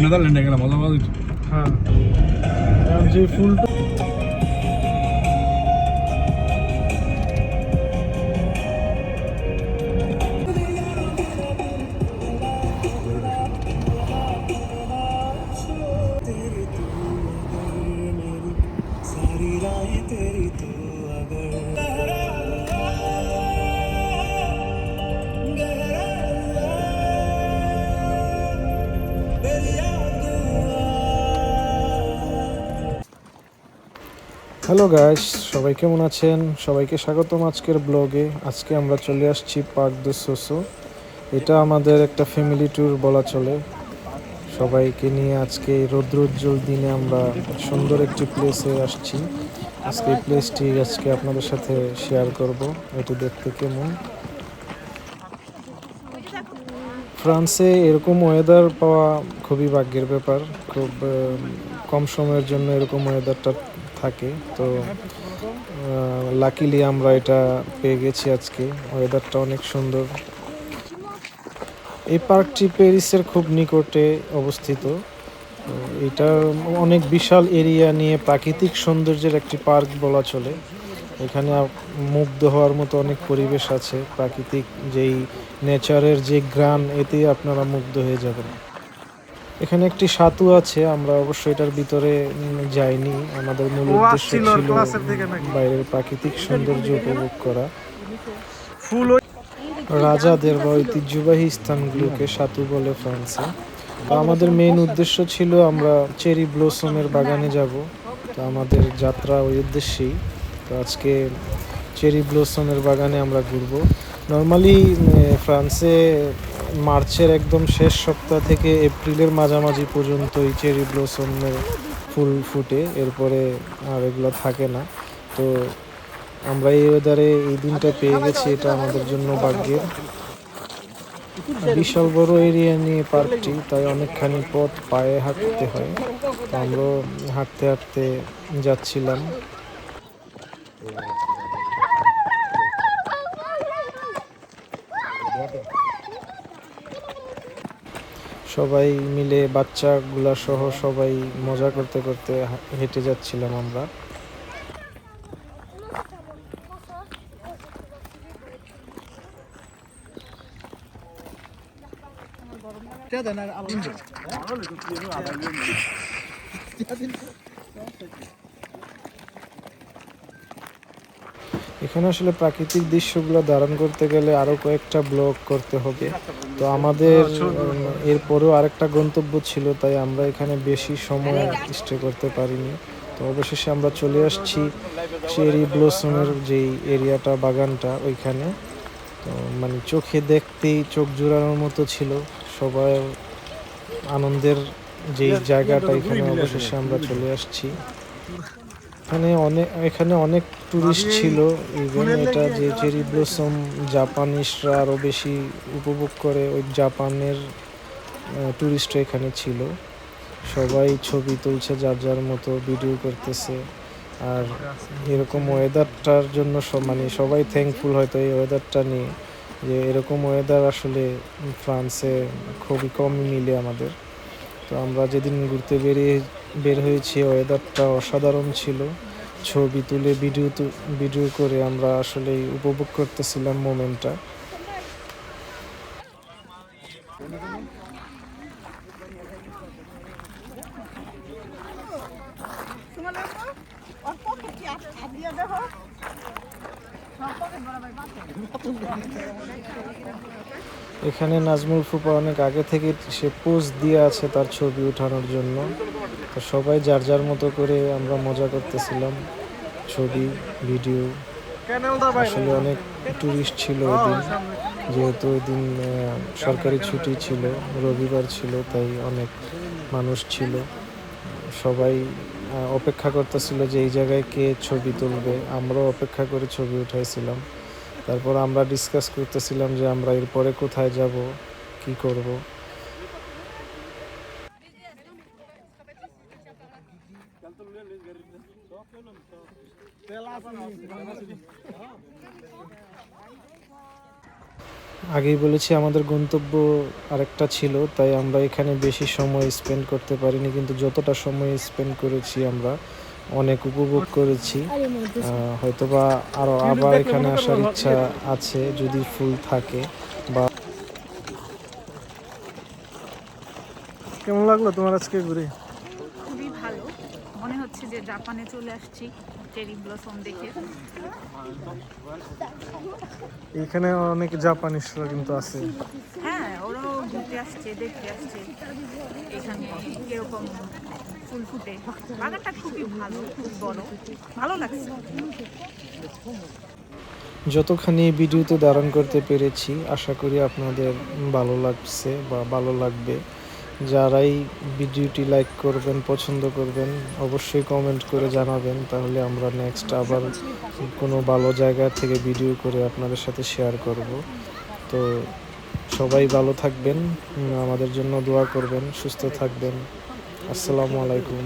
নেদারল্যান্ডে গেলাম মজা পাওয়া যেত। হ্যাঁ যে ফুলটা হ্যালো গাইস, সবাই কেমন আছেন? সবাইকে স্বাগতম আজকের ব্লগে। আজকে আমরা চলে আসছি পার্ক দু সোসো। এটা আমাদের একটা ফ্যামিলি ট্যুর বলা চলে। সবাইকে নিয়ে আজকে এই রৌদ্রোজ্জ্বল দিনে আমরা সুন্দর একটি প্লেসে আসছি। আজকে এই প্লেসটি আজকে আপনাদের সাথে শেয়ার করব। এটি দেখতে কেমন। ফ্রান্সে এরকম ওয়েদার পাওয়া খুবই ভাগ্যের ব্যাপার। খুব কম সময়ের জন্য এরকম ওয়েদারটা থাকে, তো লাকিলি আমরা এটা পেয়ে গেছি আজকে। ওয়েদারটা অনেক সুন্দর। এই পার্কটি প্যারিসের খুব নিকটে অবস্থিত। এটা অনেক বিশাল এরিয়া নিয়ে প্রাকৃতিক সৌন্দর্যের একটি পার্ক বলা চলে। এখানে মুগ্ধ হওয়ার মতো অনেক পরিবেশ আছে। প্রাকৃতিক যেই নেচারের যে গ্রান, এতেই আপনারা মুগ্ধ হয়ে যাবেন। এখানে একটি সাতু আছে, আমরা অবশ্যই এটার ভিতরে যাইনি। আমাদের মূল উদ্দেশ্য ছিল বাইরের প্রাকৃতিক সৌন্দর্য উপভোগ করা। রাজাদের বা ঐতিহ্যবাহী স্থানগুলোকে সাতু বলে ফ্রান্সে। তো আমাদের মেইন উদ্দেশ্য ছিল আমরা চেরি ব্লসমের বাগানে যাব। তো আমাদের যাত্রা ওই উদ্দেশ্যেই। তো আজকে চেরি ব্লসমের বাগানে আমরা ঘুরব। নর্মালি ফ্রান্সে মার্চের একদম শেষ সপ্তাহ থেকে এপ্রিলের মাঝামাঝি পর্যন্ত এই চেরি ব্লসমের ফুল ফুটে, এরপরে আর এগুলো থাকে না। তো আমরা এই ওয়েদারে এই দিনটা পেয়ে গেছি, এটা আমাদের জন্য ভাগ্যের। বিশাল বড় এরিয়া নিয়ে পার্কটি, তাই অনেকখানি পথ পায়ে হাঁটতে হয়। তো আমরা হাঁটতে হাঁটতে যাচ্ছিলাম। সবাই মিলে বাচ্চাগুলা সহ সবাই মজা করতে করতে হেঁটে যাচ্ছিলাম আমরা। এখানে আসলে প্রাকৃতিক দৃশ্যগুলো ধারণ করতে গেলে আরো কয়েকটা ব্লগ করতে হবে। তো আমাদের এরপরেও আরেকটা গন্তব্য ছিল, তাই আমরা এখানে বেশি সময় স্টে করতে পারিনি। তো অবশেষে আমরা চলে আসছি চেরি ব্লসমের যেই এরিয়াটা, বাগানটা, ওইখানে। তো মানে চোখে দেখতেই চোখ জোড়ানোর মতো ছিল। সবাই আনন্দের যেই জায়গাটা, এখানে অবশেষে আমরা চলে আসছি। এখানে অনেক টুরিস্ট ছিল। ইভেন এটা যে চেরি ব্লসম জাপানিজরা আরও বেশি উপভোগ করে, ওই জাপানের টুরিস্টরা এখানে ছিল। সবাই ছবি তুলছে, যার যার মতো ভিডিও করতেছে। আর এরকম ওয়েদারটার জন্য মানে সবাই থ্যাঙ্কফুল হয়তো এই ওয়েদারটা নিয়ে, যে এরকম ওয়েদার আসলে ফ্রান্সে খুবই কমই মিলে আমাদের। তো আমরা যেদিন ঘুরতে বের হয়েছি, ওয়েদারটা অসাধারণ ছিল। ছবি তুলে ভিডিও করে আমরা আসলে উপভোগ করতেছিলাম মোমেন্টটা। এখানে নাজমুল ফুপা অনেক আগে থেকে সে পোজ দিয়ে আছে তার ছবি ওঠানোর জন্য। তো সবাই যার যার মতো করে আমরা মজা করতেছিলাম, ছবি ভিডিও। আসলে অনেক টুরিস্ট ছিল ওই দিন, যেহেতু ওই দিন সরকারি ছুটি ছিল, রবিবার ছিল, তাই অনেক মানুষ ছিল। সবাই অপেক্ষা করতেছিল যে এই জায়গায় কে ছবি তুলবে। আমরাও অপেক্ষা করে ছবি উঠাইছিলাম। তারপর আমরা ডিসকাস করতেছিলাম যে আমরা এরপরে কোথায় যাব, কি করব। আগেই বলেছি আমাদের গন্তব্য আরেকটা ছিল, তাই আমরা এখানে বেশি সময় স্পেন্ড করতে পারিনি, কিন্তু যতটা সময় স্পেন্ড করেছি আমরা অনেক উপভোগ করেছি। হয়তোবা আরও আবার এখানে আসার ইচ্ছা আছে যদি ফুল থাকে। বা কেমন লাগলো তোমার আজকে ঘুরে? খুবই ভালো, মনে হচ্ছে যে জাপানে চলে আসছি চেরি ব্লসম দেখে। এখানে অনেক জাপানিজরা কিন্তু আছে। হ্যাঁ, ওরাও ঘুরতে আসছে, দেখতে আসছে এখানে কিরকম ফুল ফুটে। বাগানটা খুবই ভালো, খুব বড়, ভালো লাগছে। যতখানি ভিডিওতে ধারণ করতে পেরেছি আশা করি আপনাদের ভালো লাগছে বা ভালো লাগবে। যারাই ভিডিওটি লাইক করবেন, পছন্দ করবেন, অবশ্যই কমেন্ট করে জানাবেন, তাহলে আমরা নেক্সট আবার কোনো ভালো জায়গা থেকে ভিডিও করে আপনাদের সাথে শেয়ার করব। তো সবাই ভালো থাকবেন, আমাদের জন্য দোয়া করবেন, সুস্থ থাকবেন। আসসালামু আলাইকুম।